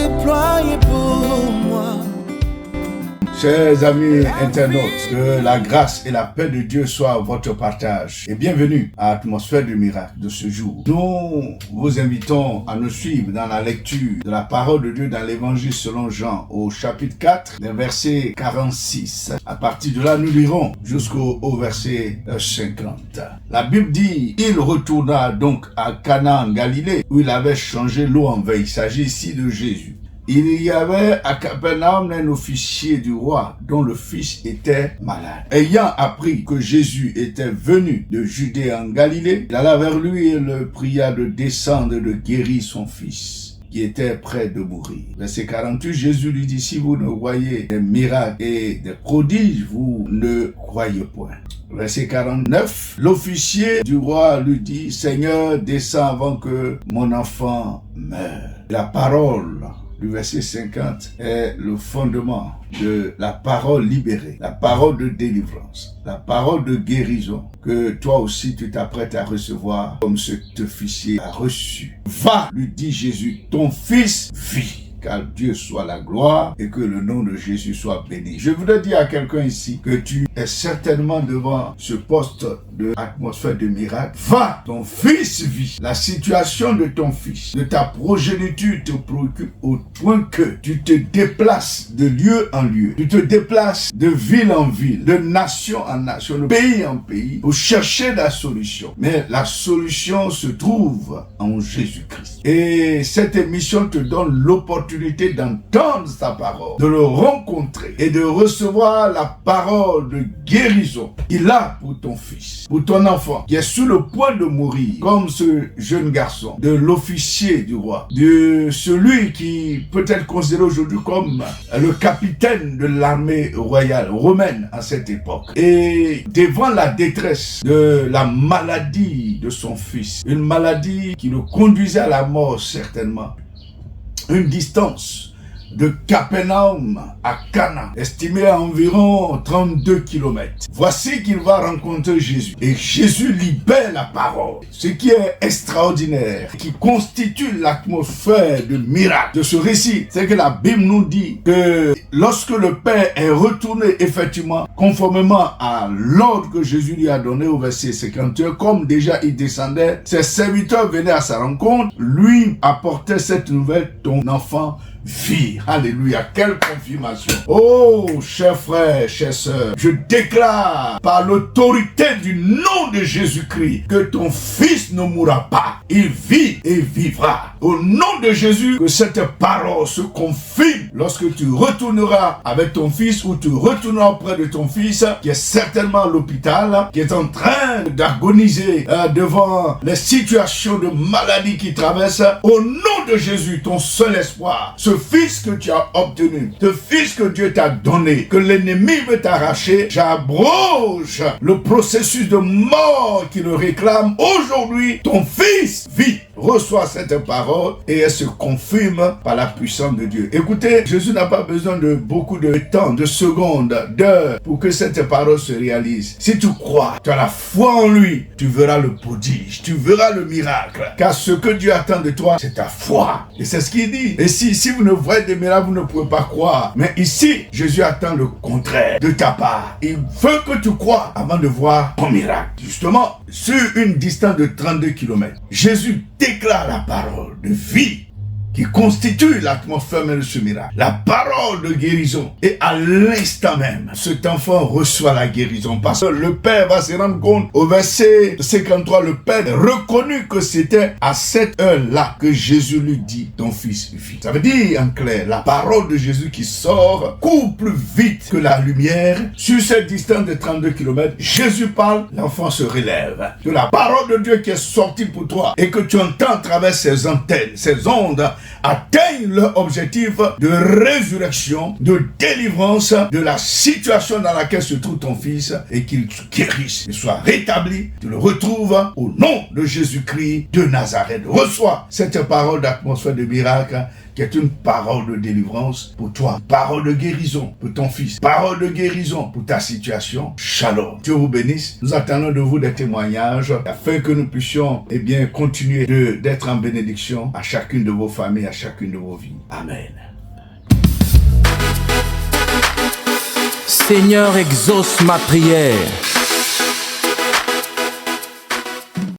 déployé pour moi. Chers amis internautes, que la grâce et la paix de Dieu soient votre partage. Et bienvenue à l'atmosphère du miracle de ce jour. Nous vous invitons à nous suivre dans la lecture de la parole de Dieu dans l'évangile selon Jean au chapitre 4, verset 46. À partir de là, nous lirons jusqu'au verset 50. La Bible dit, il retourna donc à Cana en Galilée où il avait changé l'eau en vin. Il s'agit ici de Jésus. Il y avait à Capernaum un officier du roi dont le fils était malade. Ayant appris que Jésus était venu de Judée en Galilée, il alla vers lui et le pria de descendre et de guérir son fils, qui était près de mourir. Verset 48, Jésus lui dit, si vous ne voyez des miracles et des prodiges, vous ne croyez point. Verset 49, l'officier du roi lui dit, Seigneur, descends avant que mon enfant meure. La parole du verset 50 est le fondement de la parole libérée, la parole de délivrance, la parole de guérison que toi aussi tu t'apprêtes à recevoir comme cet officier a reçu. Va, lui dit Jésus, ton fils vit. Car Dieu soit la gloire et que le nom de Jésus soit béni. Je voudrais dire à quelqu'un ici que tu es certainement devant ce poste de atmosphère de miracle. Va, ton fils vit. La situation de ton fils, de ta progéniture te préoccupe au point que tu te déplaces de lieu en lieu. Tu te déplaces de ville en ville, de nation en nation, de pays en pays pour chercher la solution. Mais la solution se trouve en Jésus-Christ. Et cette émission te donne l'opportunité d'entendre sa parole, de le rencontrer et de recevoir la parole de guérison. Il a pour ton fils, pour ton enfant qui est sur le point de mourir, comme ce jeune garçon, de l'officier du roi, de celui qui peut être considéré aujourd'hui comme le capitaine de l'armée royale romaine à cette époque. Et devant la détresse de la maladie de son fils, une maladie qui le conduisait à la mort certainement, une distance de Capernaum à Cana, estimée à environ 32 km. Voici qu'il va rencontrer Jésus. Et Jésus libère la parole. Ce qui est extraordinaire, qui constitue l'atmosphère de miracle de ce récit, c'est que la Bible nous dit que lorsque le Père est retourné effectivement, conformément à l'ordre que Jésus lui a donné au verset 51, comme déjà il descendait, ses serviteurs venaient à sa rencontre, lui apportait cette nouvelle, ton enfant vit. Alléluia, quelle confirmation. Oh, chers frères, chères sœurs, je déclare par l'autorité du nom de Jésus-Christ que ton fils ne mourra pas. Il vit et vivra. Au nom de Jésus, que cette parole se confirme lorsque tu retourneras avec ton fils ou tu retourneras auprès de ton fils qui est certainement à l'hôpital, qui est en train d'agoniser devant les situations de maladie qu'il traverse. Au nom de Jésus, ton seul espoir, ce fils que tu as obtenu, ce fils que Dieu t'a donné, que l'ennemi veut t'arracher, j'abroge le processus de mort qui le réclame. Aujourd'hui, ton fils vit. Reçoit cette parole et elle se confirme par la puissance de Dieu. Écoutez, Jésus n'a pas besoin de beaucoup de temps, de secondes, d'heures pour que cette parole se réalise. Si tu crois, tu as la foi en lui, tu verras le prodige, tu verras le miracle. Car ce que Dieu attend de toi, c'est ta foi. Et c'est ce qu'il dit. Et si vous ne voyez des miracles, vous ne pouvez pas croire. Mais ici, Jésus attend le contraire de ta part. Il veut que tu crois avant de voir ton miracle. Justement, sur une distance de 32 km, Jésus déclare la parole de vie qui constitue l'atmosphère même de ce miracle. La parole de guérison. Et à l'instant même, cet enfant reçoit la guérison. Parce que le Père va se rendre compte, au verset 53, le Père a reconnu que c'était à cette heure-là que Jésus lui dit, ton fils vit. Ça veut dire, en clair, la parole de Jésus qui sort court plus vite que la lumière. Sur cette distance de 32 km, Jésus parle, l'enfant se relève. Que la parole de Dieu qui est sortie pour toi et que tu entends à travers ces antennes, ces ondes, atteignent leur objectif de résurrection, de délivrance de la situation dans laquelle se trouve ton fils et qu'il guérisse, qu'il soit rétabli, tu le retrouves au nom de Jésus-Christ de Nazareth. Reçois cette parole d'atmosphère de miracle qui est une parole de délivrance pour toi, parole de guérison pour ton fils, parole de guérison pour ta situation. Shalom. Dieu vous bénisse. Nous attendons de vous des témoignages afin que nous puissions continuer d'être en bénédiction à chacune de vos familles. familles, à chacune de vos vies. Amen. Seigneur, exauce ma prière.